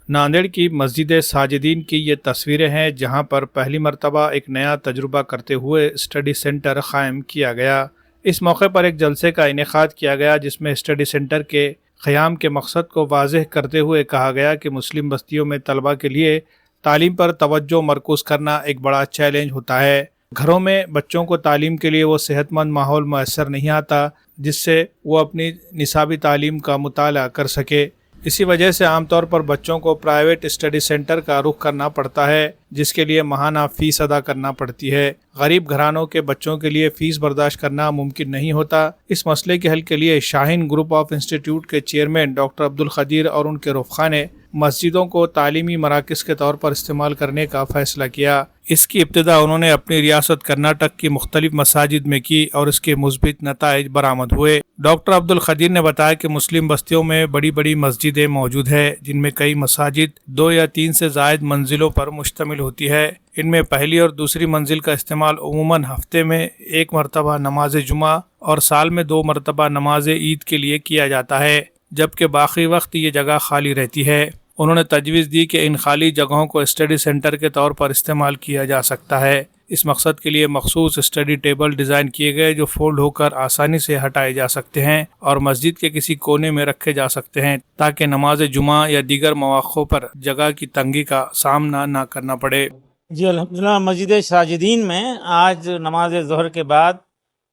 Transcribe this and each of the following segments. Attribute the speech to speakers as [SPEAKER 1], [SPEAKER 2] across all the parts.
[SPEAKER 1] ناندیڑ کی مسجد ساجدین کی یہ تصویریں ہیں جہاں پر پہلی مرتبہ ایک نیا تجربہ کرتے ہوئے اسٹڈی سینٹر قائم کیا گیا۔ اس موقع پر ایک جلسے کا انعقاد کیا گیا جس میں اسٹڈی سینٹر کے قیام کے مقصد کو واضح کرتے ہوئے کہا گیا کہ مسلم بستیوں میں طلبہ کے لیے تعلیم پر توجہ مرکوز کرنا ایک بڑا چیلنج ہوتا ہے۔ گھروں میں بچوں کو تعلیم کے لیے وہ صحت مند ماحول میسر نہیں آتا جس سے وہ اپنی نصابی تعلیم کا مطالعہ کر سکے۔ اسی وجہ سے عام طور پر بچوں کو پرائیویٹ اسٹڈی سینٹر کا رخ کرنا پڑتا ہے جس کے لیے ماہانہ فیس ادا کرنا پڑتی ہے۔ غریب گھرانوں کے بچوں کے لیے فیس برداشت کرنا ممکن نہیں ہوتا۔ اس مسئلے کے حل کے لیے شاہین گروپ آف انسٹیٹیوٹ کے چیئرمین ڈاکٹر عبدالقدیر اور ان کے رفقا نے مسجدوں کو تعلیمی مراکز کے طور پر استعمال کرنے کا فیصلہ کیا۔ اس کی ابتدا انہوں نے اپنی ریاست کرناٹک کی مختلف مساجد میں کی اور اس کے مثبت نتائج برآمد ہوئے۔ ڈاکٹر عبدالقدیر نے بتایا کہ مسلم بستیوں میں بڑی بڑی مسجدیں موجود ہیں جن میں کئی مساجد 2 یا 3 سے زائد منزلوں پر مشتمل ہوتی ہے۔ ان میں پہلی اور دوسری منزل کا استعمال عموماً ہفتے میں 1 مرتبہ نماز جمعہ اور سال میں 2 مرتبہ نماز عید کے لیے کیا جاتا ہے، جبکہ باقی وقت یہ جگہ خالی رہتی ہے۔ انہوں نے تجویز دی کہ ان خالی جگہوں کو اسٹڈی سینٹر کے طور پر استعمال کیا جا سکتا ہے۔ اس مقصد کے لیے مخصوص اسٹڈی ٹیبل ڈیزائن کیے گئے جو فولڈ ہو کر آسانی سے ہٹائے جا سکتے ہیں اور مسجد کے کسی کونے میں رکھے جا سکتے ہیں تاکہ نماز جمعہ یا دیگر مواقع پر جگہ کی تنگی کا سامنا نہ کرنا پڑے۔
[SPEAKER 2] جی الحمدللہ، مسجد ساجدین میں آج نماز ظہر کے بعد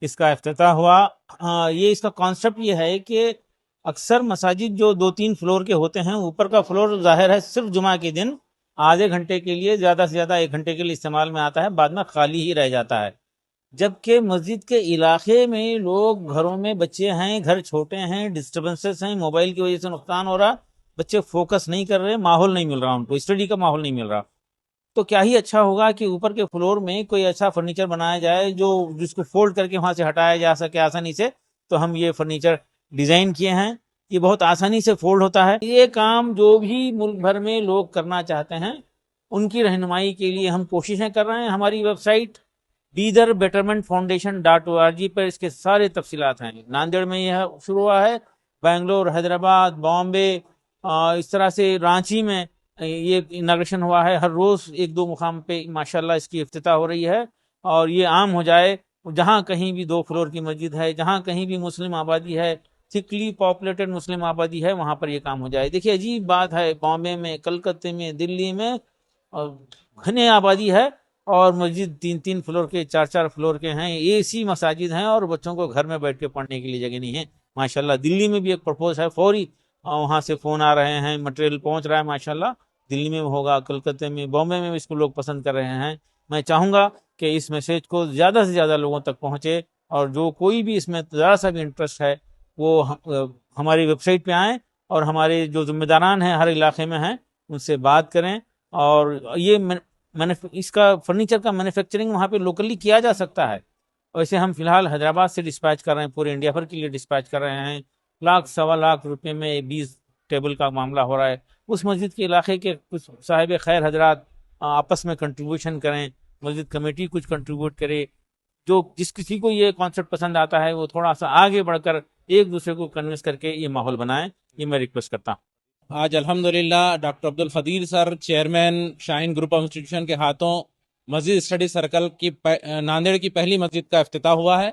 [SPEAKER 2] اس کا افتتاح ہوا۔ یہ اس کا کانسیپٹ یہ ہے کہ اکثر مساجد جو 2-3 فلور کے ہوتے ہیں، اوپر کا فلور ظاہر ہے صرف جمعہ کے دن آدھے گھنٹے کے لیے، زیادہ سے زیادہ 1 گھنٹے کے لیے استعمال میں آتا ہے، بعد میں خالی ہی رہ جاتا ہے۔ جبکہ مسجد کے علاقے میں لوگ گھروں میں بچے ہیں، گھر چھوٹے ہیں، ڈسٹربنسز ہیں، موبائل کی وجہ سے نقصان ہو رہا، بچے فوکس نہیں کر رہے، ماحول نہیں مل رہا، ان کو اسٹڈی کا ماحول نہیں مل رہا۔ تو کیا ہی اچھا ہوگا کہ اوپر کے فلور میں کوئی ایسا فرنیچر بنایا جائے جس کو فولڈ کر کے وہاں سے ہٹایا جا سکے آسانی سے۔ تو ہم یہ فرنیچر ڈیزائن کیے ہیں، یہ بہت آسانی سے فولڈ ہوتا ہے۔ یہ کام جو بھی ملک بھر میں لوگ کرنا چاہتے ہیں ان کی رہنمائی کے لیے ہم کوششیں کر رہے ہیں۔ ہماری ویب سائٹ biderbettermentfoundation.org پر اس کے سارے تفصیلات ہیں۔ ناندیڑ میں یہ شروع ہوا ہے، بنگلور، حیدرآباد، بامبے، اس طرح سے رانچی میں یہ اناگریشن ہوا ہے۔ ہر روز 1-2 مقام پہ ماشاءاللہ اس کی افتتاح ہو رہی ہے، اور یہ عام ہو جائے۔ جہاں کہیں بھی 2 فلور کی مسجد ہے، جہاں کہیں بھی مسلم آبادی ہے، تھکلی پاپولیٹڈ مسلم آبادی ہے، وہاں پر یہ کام ہو جائے۔ دیکھیے عجیب بات ہے، بامبے میں، کلکتے میں، دلی میں گھنے آبادی ہے اور مسجد 3-3 فلور کے، 4-4 فلور کے ہیں، AC مساجد ہیں، اور بچوں کو گھر میں بیٹھ کے پڑھنے کے لیے جگہ نہیں ہے۔ ماشاءاللہ دلی میں بھی ایک پرپوز ہے، فوری وہاں سے فون آ رہے ہیں، مٹیریل پہنچ رہا ہے ماشاءاللہ۔ دلی میں ہوگا، کلکتے میں، بامبے میں اس کو لوگ پسند کر رہے ہیں۔ میں چاہوں گا کہ اس میسج کو زیادہ سے زیادہ لوگوں تک پہنچے، اور جو کوئی بھی اس میں ذرا سا بھی انٹرسٹ ہے وہ ہماری ویب سائٹ پہ آئیں، اور ہمارے جو ذمہ داران ہیں ہر علاقے میں ہیں ان سے بات کریں۔ اور یہ اس کا فرنیچر کا مینوفیکچرنگ وہاں پہ لوکلی کیا جا سکتا ہے۔ ویسے ہم فی الحال حیدرآباد سے ڈسپیچ کر رہے ہیں، پورے انڈیا بھر کے لیے ڈسپیچ کر رہے ہیں۔ 1,00,000-1.25 لاکھ میں 20 ٹیبل کا معاملہ ہو رہا ہے۔ اس مسجد کے علاقے کے کچھ صاحب خیر حضرات آپس میں کنٹریبیوشن کریں، مسجد کمیٹی کچھ کنٹریبیوٹ کرے، جس کسی کو یہ کانسیپٹ پسند آتا ہے وہ تھوڑا سا آگے بڑھ کر ایک دوسرے کو کنونس کر کے یہ ماحول بنائیں، یہ میں ریکویسٹ کرتا ہوں۔
[SPEAKER 3] آج الحمدللہ doctor Abdul Qadeer sir, chairman Shaheen group of institution کے ہاتھوں مسجد اسٹڈی سرکل کی ناندیڑ کی پہلی مسجد کا افتتاح ہوا ہے،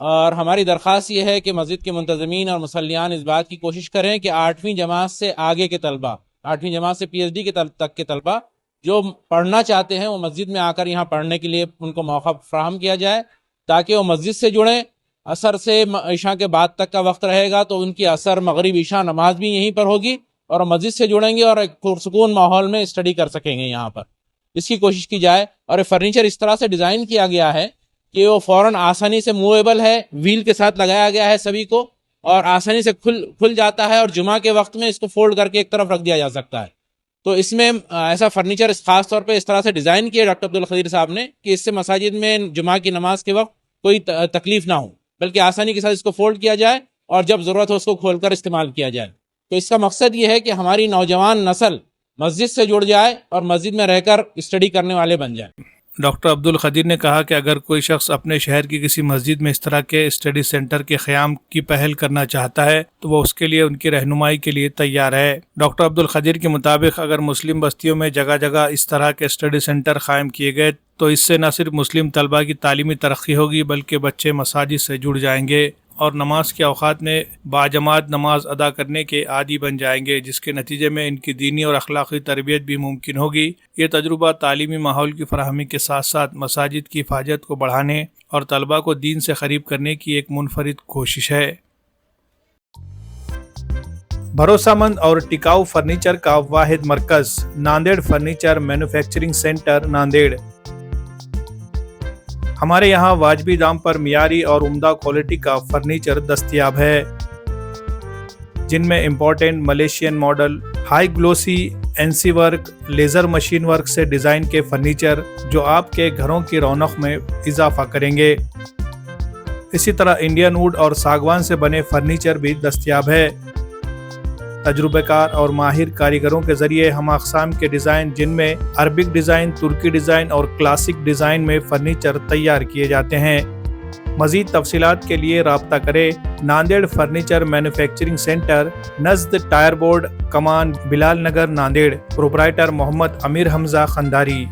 [SPEAKER 3] اور ہماری درخواست یہ ہے کہ مسجد کے منتظمین اور مصلیان اس بات کی کوشش کریں کہ 8ویں جماعت سے آگے کے طلبہ، 8ویں جماعت سے PhD کے تک کے طلبہ جو پڑھنا چاہتے ہیں وہ مسجد میں آ کر یہاں پڑھنے کے لیے ان کو موقع فراہم کیا جائے، تاکہ وہ مسجد سے جڑیں۔ عصر سے عشاء کے بعد تک کا وقت رہے گا تو ان کی عصر، مغرب، عشاء نماز بھی یہیں پر ہوگی، اور مسجد سے جڑیں گے اور ایک پرسکون ماحول میں اسٹڈی کر سکیں گے یہاں پر۔ اس کی کوشش کی جائے، اور یہ فرنیچر اس طرح سے ڈیزائن کیا گیا ہے کہ وہ فوراً آسانی سے موویبل ہے، ویل کے ساتھ لگایا گیا ہے سبھی کو، اور آسانی سے کھل جاتا ہے، اور جمعہ کے وقت میں اس کو فولڈ کر کے ایک طرف رکھ دیا جا سکتا ہے۔ تو اس میں ایسا فرنیچر خاص طور پہ اس طرح سے ڈیزائن کیا ڈاکٹر عبدالقدیر صاحب نے کہ اس سے مساجد میں جمعہ کی نماز کے وقت کوئی تکلیف نہ ہو، بلکہ آسانی کے ساتھ اس کو فولڈ کیا جائے، اور جب ضرورت ہو اس کو کھول کر استعمال کیا جائے۔ تو اس کا مقصد یہ ہے کہ ہماری نوجوان نسل مسجد سے جڑ جائے اور مسجد میں رہ کر اسٹڈی کرنے والے بن جائیں۔
[SPEAKER 1] ڈاکٹر عبد القدیر نے کہا کہ اگر کوئی شخص اپنے شہر کی کسی مسجد میں اس طرح کے اسٹڈی سینٹر کے قیام کی پہل کرنا چاہتا ہے تو وہ اس کے لیے ان کی رہنمائی کے لیے تیار ہے۔ ڈاکٹر عبد القدیر کے مطابق اگر مسلم بستیوں میں جگہ جگہ اس طرح کے اسٹڈی سینٹر قائم کیے گئے تو اس سے نہ صرف مسلم طلبہ کی تعلیمی ترقی ہوگی بلکہ بچے مساجد سے جڑ جائیں گے اور نماز کے اوقات میں باجماعت نماز ادا کرنے کے عادی بن جائیں گے، جس کے نتیجے میں ان کی دینی اور اخلاقی تربیت بھی ممکن ہوگی۔ یہ تجربہ تعلیمی ماحول کی فراہمی کے ساتھ ساتھ مساجد کی حفاظت کو بڑھانے اور طلبہ کو دین سے قریب کرنے کی ایک منفرد کوشش ہے۔ بھروسہ مند اور ٹکاؤ فرنیچر کا واحد مرکز، Nanded furniture manufacturing centre, Nanded. ہمارے یہاں واجبی دام پر معیاری اور عمدہ کوالٹی کا فرنیچر دستیاب ہے، جن میں important Malaysian model, high glossy NC work, laser machine work سے ڈیزائن کے فرنیچر جو آپ کے گھروں کی رونق میں اضافہ کریں گے۔ اسی طرح انڈین ووڈ اور ساگوان سے بنے فرنیچر بھی دستیاب ہے۔ تجربہ کار اور ماہر کاریگروں کے ذریعے ہم اقسام کے ڈیزائن جن میں عربک ڈیزائن، ترکی ڈیزائن اور کلاسک ڈیزائن میں فرنیچر تیار کیے جاتے ہیں۔ مزید تفصیلات کے لیے رابطہ کریں۔ ناندیڑ فرنیچر مینوفیکچرنگ سینٹر، نزد ٹائر بورڈ، کمان، بلال نگر، ناندیڑ۔ پروپرائٹر محمد امیر حمزہ خنداری۔